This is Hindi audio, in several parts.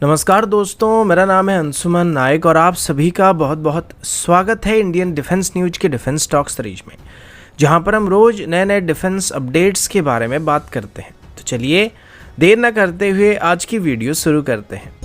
नमस्कार दोस्तों, मेरा नाम है अंशुमन नायक और आप सभी का बहुत बहुत स्वागत है इंडियन डिफेंस न्यूज के डिफेंस टॉक सीरीज में, जहां पर हम रोज नए नए डिफेंस अपडेट्स के बारे में बात करते हैं। तो चलिए देर न करते हुए आज की वीडियो शुरू करते हैं।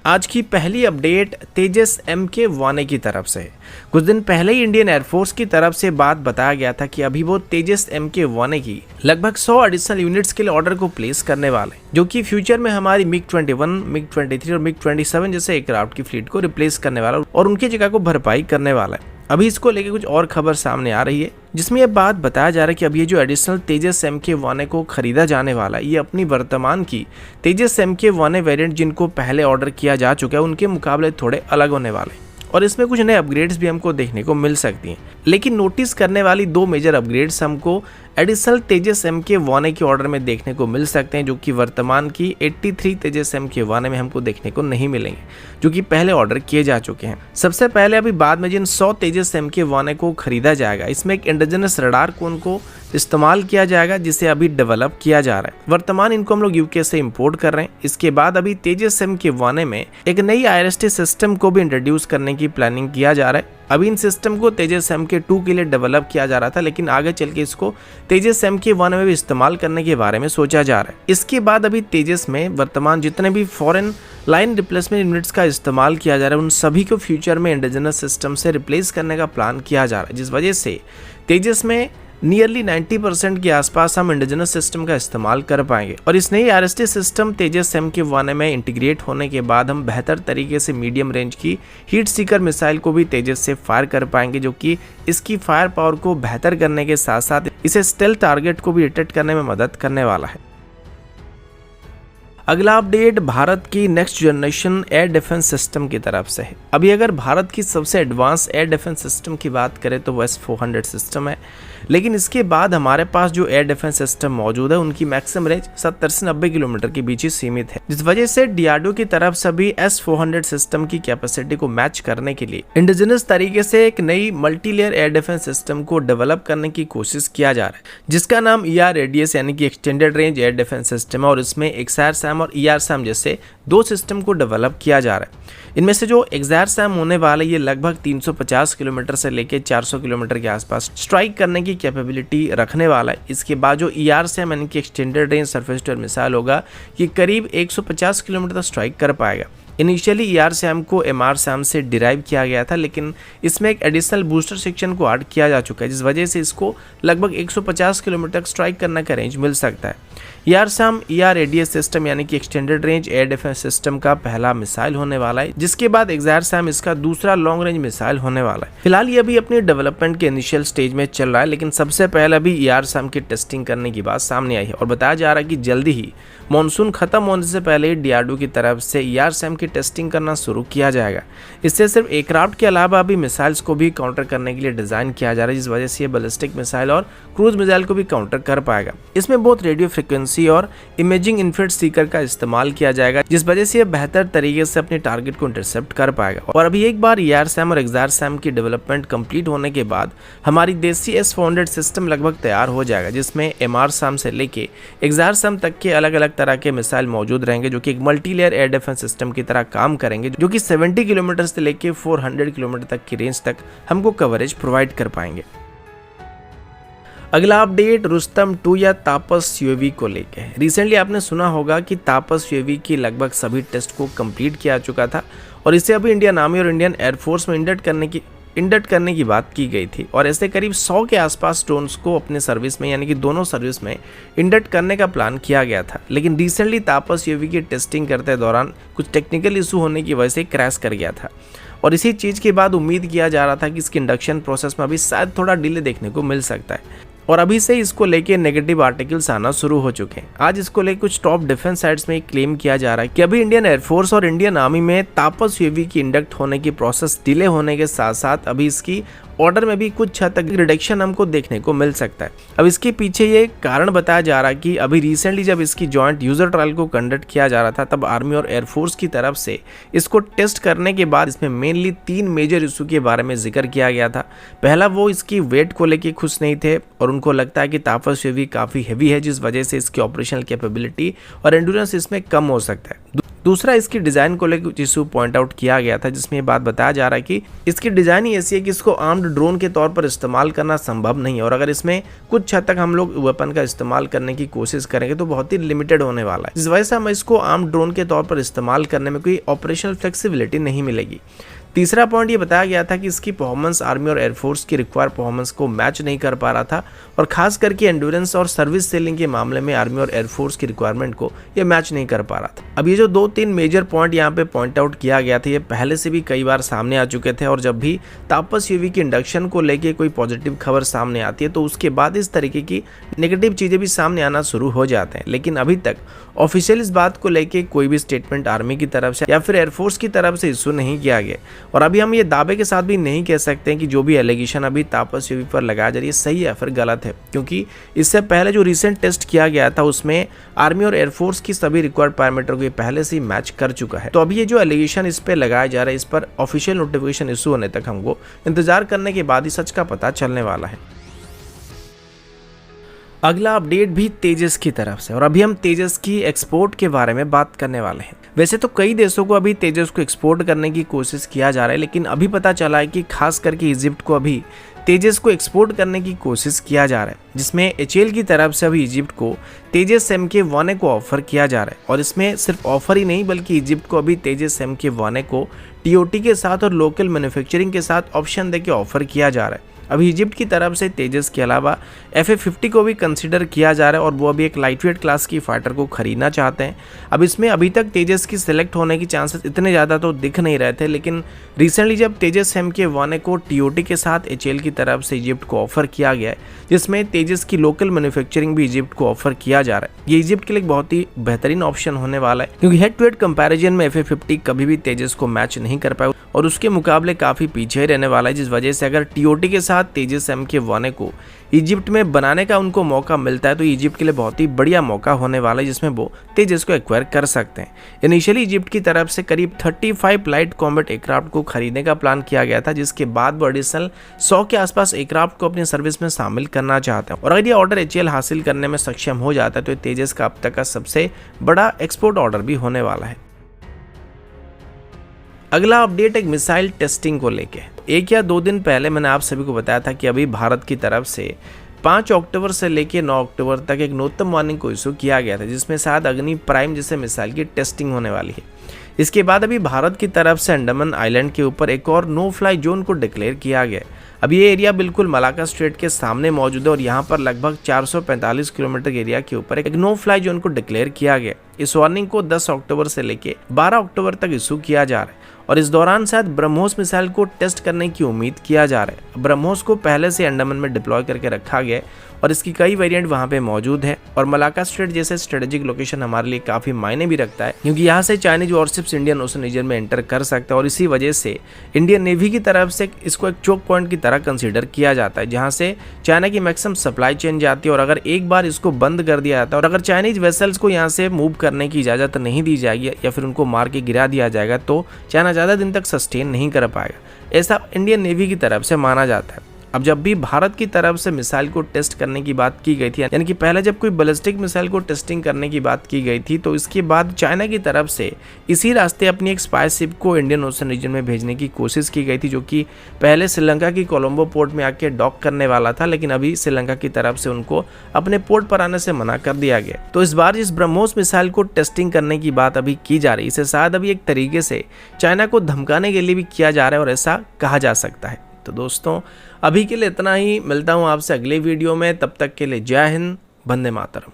आज की पहली अपडेट तेजस MK-1A की तरफ से है। कुछ दिन पहले ही इंडियन एयरफोर्स की तरफ से बात बताया गया था कि अभी वो तेजस MK-1A की लगभग 100 एडिशनल यूनिट्स के लिए ऑर्डर को प्लेस करने वाले, जो कि फ्यूचर में हमारी MiG-21, MiG-23 और MiG-27 जैसे एयरक्राफ्ट की फ्लीट को रिप्लेस करने वाला और उनकी जगह को भरपाई करने वाला है। अभी इसको लेके कुछ और खबर सामने आ रही है, जिसमें यह बात बताया जा रहा है कि अब ये जो एडिशनल तेजस MK-1A को खरीदा जाने वाला है, ये अपनी वर्तमान की तेजस MK-1A वेरिएंट जिनको पहले ऑर्डर किया जा चुका है उनके मुकाबले थोड़े अलग होने वाले हैं और इसमें कुछ नए अपग्रेड्स भी हमको देखने को मिल सकती हैं। लेकिन नोटिस करने वाली दो मेजर अपग्रेड्स हमको एडिशनल तेजस MK-1A के ऑर्डर में देखने को मिल सकते हैं, जो कि वर्तमान की 83 तेजस MK-1A में हमको देखने को नहीं मिलेंगे, जो कि पहले ऑर्डर किए जा चुके हैं। सबसे पहले अभी बाद में जिन 100 तेजस MK-1A को खरीदा जाएगा, इसमें एक इंडिजिनस रडार कोन को इस्तेमाल किया जाएगा, जिसे अभी डेवलप किया जा रहा है। वर्तमान इनको हम लोग यूके से इंपोर्ट कर रहे हैं। इसके बाद अभी तेजस MK-1A में एक नई IRST सिस्टम को भी इंट्रोड्यूस करने की प्लानिंग किया जा रहा है। अभी इन सिस्टम को तेजस MK-2 के लिए डेवलप किया जा रहा था, लेकिन आगे चल के इसको तेजस MK-1A में भी इस्तेमाल करने के बारे में सोचा जा रहा है। इसके बाद अभी तेजस में वर्तमान जितने भी फॉरेन लाइन रिप्लेसमेंट यूनिट्स का इस्तेमाल किया जा रहा है, उन सभी को फ्यूचर में इंडिजिनस सिस्टम से रिप्लेस करने का प्लान किया जा रहा है, जिस वजह से तेजस में नियरली 90% के आसपास हम इंडिजिनस सिस्टम का इस्तेमाल कर पाएंगे। और इस नई IRST सिस्टम तेजस MK-1A में इंटीग्रेट होने के बाद हम बेहतर तरीके से मीडियम रेंज की हीट सीकर मिसाइल को भी तेजस से फायर कर पाएंगे, जो कि इसकी फायर पावर को बेहतर करने के साथ साथ इसे स्टेल्थ टारगेट को भी डिटेक्ट करने में मदद करने वाला है। अगला अपडेट भारत की next generation air defence system की तरफ से है। अभी अगर भारत की सबसे एडवांस एयर डिफेंस सिस्टम की बात करें तो वो S-400 सिस्टम है, लेकिन इसके बाद हमारे पास जो एयर डिफेंस सिस्टम मौजूद है उनकी मैक्सिमम रेंज 70 से 90 किलोमीटर के बीच ही सीमित है, जिस वजह से DRDO की तरफ से भी S-400 सिस्टम की कैपेसिटी को मैच करने के लिए इंडिजिनस तरीके से एक नई multi layer air defence system को डेवलप करने की कोशिश किया जा रहा है, जिसका नाम ER-Radius यानी कि extended range air defence system है। और इसमें XRSAM और ERSAM जैसे दो सिस्टम को डेवलप किया जा रहा है। इनमें से जो XRSAM होने वाला है, ये लगभग 350 किलोमीटर से लेकर 400 किलोमीटर के आसपास स्ट्राइक करने की कैपेबिलिटी रखने वाला है। इसके बाद जो ERSAM यानी कि extended range surface to air missile होगा, ये करीब 150 किलोमीटर तक स्ट्राइक कर पाएगा। इनिशियली ERSAM को MRSAM से डिराइव किया गया था, लेकिन इसमें एक एडिशनल बूस्टर सेक्शन को ऐड किया जा चुका है, जिस वजह से इसको लगभग 150 किलोमीटर तक स्ट्राइक करने का रेंज मिल सकता है। ERSAM ER-Radius सिस्टम यानी कि extended range air defence system का पहला मिसाइल होने वाला है, जिसके बाद XRSAM इसका दूसरा लॉन्ग रेंज मिसाइल होने वाला है। फिलहाल ये अभी अपनी डेवलपमेंट के इनिशियल स्टेज में चल रहा है, लेकिन सबसे पहले अभी ERSAM की टेस्टिंग करने की बात सामने आई है और बताया जा रहा है कि जल्दी ही मॉनसून खत्म होने से पहले DRDO की तरफ से ERSAM की टेस्टिंग करना शुरू किया जाएगा। इससे सिर्फ एयरक्राफ्ट के अलावा अभी मिसाइल्स को भी काउंटर करने के लिए डिजाइन किया जा रहा है, जिस वजह से ये बैलिस्टिक मिसाइल और क्रूज मिसाइल को भी काउंटर कर पाएगा। इसमें बहुत रेडियो फ्रिक्वेंसी और इमेजिंग इंफ्रारेड सीकर का इस्तेमाल किया जाएगा, जिस वजह से ये बेहतर तरीके से अपने टारगेट को इंटरसेप्ट कर पाएगा। और अभी एक बार ERSAM और XRSAM की डेवलपमेंट कंप्लीट होने के बाद हमारी देसी S-400 सिस्टम लगभग तैयार हो जाएगा, जिसमें MRSAM से लेके XRSAM तक के अलग अलग तरह के मिसाइल मौजूद रहेंगे, जो कि एक multi layer air defence system की तरह काम करेंगे, जो कि 70 किलोमीटर से लेके 400 किलोमीटर तक की रेंज तक हमको कवरेज प्रोवाइड कर पाएंगे। अगला अपडेट रुस्तम 2 या तापस UAV को लेके है। रिसेंटली आपने सुना होगा कि तापस UAV की लगभग सभी टेस्ट को कंप्लीट किया चुका था और इसे अभी इंडियन आर्मी और इंडियन एयरफोर्स में इंडक्ट करने की बात की गई थी और ऐसे करीब 100 के आसपास ड्रोन्स को अपने सर्विस में यानी कि दोनों सर्विस में इंडक्ट करने का प्लान किया गया था। लेकिन रिसेंटली तापस UAV की टेस्टिंग करते दौरान कुछ टेक्निकल इशू होने की वजह से क्रैश कर गया था और इसी चीज़ के बाद उम्मीद किया जा रहा था कि इसकी इंडक्शन प्रोसेस में अभी शायद थोड़ा डिले देखने को मिल सकता है और अभी से इसको लेके नेगेटिव आर्टिकल्स आना शुरू हो चुके हैं। आज इसको लेकर कुछ टॉप डिफेंस साइट्स में क्लेम किया जा रहा है कि अभी इंडियन एयरफोर्स और इंडियन आर्मी में तापस UAV की इंडक्ट होने की प्रोसेस डिले होने के साथ साथ अभी इसकी ऑर्डर में भी कुछ हद तक रिडक्शन हमको देखने को मिल सकता है। अब इसके पीछे ये कारण बताया जा रहा है कि अभी रिसेंटली जब इसकी जॉइंट यूजर ट्रायल को कंडक्ट किया जा रहा था, तब आर्मी और एयरफोर्स की तरफ से इसको टेस्ट करने के बाद इसमें मेनली 3 मेजर इशू के बारे में जिक्र किया गया था। पहला, वो इसकी वेट को लेके खुश नहीं थे और उनको लगता है कि तापस यूएवी काफ़ी हैवी है, जिस वजह से इसकी ऑपरेशनल कैपेबिलिटी और एंड्योरेंस इसमें कम हो सकता है। दूसरा, इसकी डिज़ाइन को लेकर कुछ इशू पॉइंट आउट किया गया था, जिसमें ये बात बताया जा रहा है कि इसकी डिज़ाइन ही ऐसी है कि इसको आर्म्ड ड्रोन के तौर पर इस्तेमाल करना संभव नहीं है, और अगर इसमें कुछ हद तक हम लोग वेपन का इस्तेमाल करने की कोशिश करेंगे तो बहुत ही लिमिटेड होने वाला है। इस वजह से हमें इसको आर्म्ड ड्रोन के तौर पर इस्तेमाल करने में कोई ऑपरेशनल फ्लेक्सिबिलिटी नहीं मिलेगी। तीसरा पॉइंट ये बताया गया था कि इसकी परफॉर्मेंस आर्मी और एयरफोर्स की रिक्वायर परफॉर्मेंस को मैच नहीं कर पा रहा था, और खास करके एंड्योरेंस और सर्विस सेलिंग के मामले में आर्मी और एयरफोर्स की रिक्वायरमेंट को ये मैच नहीं कर पा रहा था। अब ये जो 2-3 मेजर पॉइंट यहाँ पे पॉइंट आउट किया गया था, ये पहले से भी कई बार सामने आ चुके थे, और जब भी तापस यूएवी की इंडक्शन को लेके कोई पॉजिटिव खबर सामने आती है तो उसके बाद इस तरीके की नेगेटिव चीज़ें भी सामने आना शुरू हो जाते हैं। लेकिन अभी तक ऑफिशियल इस बात को लेके कोई भी स्टेटमेंट आर्मी की तरफ से या फिर एयरफोर्स की तरफ से इशू नहीं किया गया, और अभी हम ये दावे के साथ भी नहीं कह सकते हैं कि जो भी एलिगेशन अभी तापस यूएवी पर लगाया जा रही है सही है फिर गलत है, क्योंकि इससे पहले जो रिसेंट टेस्ट किया गया था उसमें आर्मी और एयरफोर्स की सभी रिक्वायर्ड पैरामीटर को पहले से ही मैच कर चुका है। तो अभी ये जो एलिगेशन इस पे लगाया जा रहा है, इस पर ऑफिशियल नोटिफिकेशन इशू होने तक हमको इंतजार करने के बाद ही सच का पता चलने वाला है। अगला अपडेट भी तेजस की तरफ से, और अभी हम तेजस की एक्सपोर्ट के बारे में बात करने वाले हैं। वैसे तो कई देशों को अभी तेजस को एक्सपोर्ट करने की कोशिश किया जा रहा है, लेकिन अभी पता चला है कि खास करके इजिप्ट को अभी तेजस को एक्सपोर्ट करने की कोशिश किया जा रहा है, जिसमें एचएएल की तरफ से अभी इजिप्ट को तेजस MK1A को ऑफर किया जा रहा है। और इसमें सिर्फ ऑफर ही नहीं, बल्कि इजिप्ट को अभी तेजस MK1A को TOT के साथ और लोकल मैन्युफैक्चरिंग के साथ ऑप्शन देके ऑफर किया जा रहा है। अभी इजिप्ट की तरफ से तेजस के अलावा FA-50 को भी कंसीडर किया जा रहा है, और वो अभी एक लाइटवेट क्लास की फाइटर को खरीदना चाहते हैं। अब इसमें अभी तक तेजस की सिलेक्ट होने की चांसेस इतने ज़्यादा तो दिख नहीं रहे थे, लेकिन रिसेंटली जब तेजस MK1A को TOT के साथ एचएएल की तरफ से इजिप्ट को ऑफर किया गया है, जिसमें तेजस की लोकल मैन्युफैक्चरिंग भी इजिप्ट को ऑफर किया जा रहा है, ये इजिप्ट के लिए बहुत ही बेहतरीन ऑप्शन होने वाला है, क्योंकि हेड टू हेड कंपैरिजन में FA-50 कभी भी तेजस को मैच नहीं कर पाया और उसके मुकाबले काफ़ी पीछे रहने वाला है, जिस वजह से अगर TOT के साथ तेजस MK1A को इजिप्ट में बनाने का उनको मौका मिलता है तो इजिप्ट के लिए बहुत ही बढ़िया मौका होने वाला है, जिसमें वो तेजस को एक्वायर कर सकते हैं। इनिशियली इजिप्ट की तरफ से करीब 35 लाइट कॉम्बैट एयरक्राफ्ट को खरीदने का प्लान किया गया था, जिसके बाद वो एडिशनल 100 के आसपास एयरक्राफ्ट को अपनी सर्विस में शामिल करना चाहते हैं, और अगर ये ऑर्डर एचएएल हासिल करने में सक्षम हो जाता है तो तेजस का अब तक का सबसे बड़ा एक्सपोर्ट ऑर्डर भी होने वाला है। अगला अपडेट एक मिसाइल टेस्टिंग को लेके। 1 या 2 दिन पहले मैंने आप सभी को बताया था कि अभी भारत की तरफ से 5 अक्टूबर से लेके 9 अक्टूबर तक एक नोटम वार्निंग को इशू किया गया था, जिसमें शायद अग्नि प्राइम जैसे मिसाइल की टेस्टिंग होने वाली है। इसके बाद अभी भारत की तरफ से अंडमान आइलैंड के ऊपर एक और नो फ्लाई जोन को डिक्लेयर किया गया। अब ये एरिया बिल्कुल मलाक्का स्ट्रेट के सामने मौजूद है, और यहाँ पर लगभग 445 किलोमीटर एरिया के ऊपर एक नो फ्लाई जोन को डिक्लेयर किया गया। इस वार्निंग को 10 अक्टूबर से लेके 12 अक्टूबर तक इशू किया जा रहा है, और इस दौरान शायद ब्रह्मोस मिसाइल को टेस्ट करने की उम्मीद किया जा रहा है। ब्रह्मोस को पहले से अंडमान में डिप्लॉय करके रखा गया है, और इसकी कई वेरिएंट वहाँ पे मौजूद है, और मलाक्का स्ट्रेट जैसे स्ट्रेटेजिक लोकेशन हमारे लिए काफ़ी मायने भी रखता है, क्योंकि यहाँ से Chinese warships Indian ocean region में एंटर कर सकते हैं, और इसी वजह से इंडियन नेवी की तरफ से इसको एक चोक पॉइंट की तरह कंसीडर किया जाता है, जहाँ से चाइना की मैक्सिमम सप्लाई चेन जाती है, और अगर एक बार इसको बंद कर दिया जाता है और अगर चाइनीज वेसल्स को यहाँ से मूव करने की इजाज़त नहीं दी जाएगी या फिर उनको मार के गिरा दिया जाएगा, तो चाइना ज़्यादा दिन तक सस्टेन नहीं कर पाएगा। ऐसा इंडियन नेवी की तरफ से माना जाता है। अब जब भी भारत की तरफ से मिसाइल को टेस्ट करने की बात की गई थी, यानी कि पहले जब कोई बैलिस्टिक मिसाइल को टेस्टिंग करने की बात की गई थी, तो इसके बाद चाइना की तरफ से इसी रास्ते अपनी एक स्पाई शिप को इंडियन ओशन रीजन में भेजने की कोशिश की गई थी, जो कि पहले श्रीलंका की कोलंबो पोर्ट में आके डॉक करने वाला था, लेकिन अभी श्रीलंका की तरफ से उनको अपने पोर्ट पर आने से मना कर दिया गया। तो इस बार इस ब्रह्मोस मिसाइल को टेस्टिंग करने की बात अभी की जा रही है, इसे शायद अभी एक तरीके से चाइना को धमकाने के लिए भी किया जा रहा है, और ऐसा कहा जा सकता है। तो दोस्तों अभी के लिए इतना ही, मिलता हूँ आपसे अगले वीडियो में, तब तक के लिए जय हिंद, वंदे मातरम।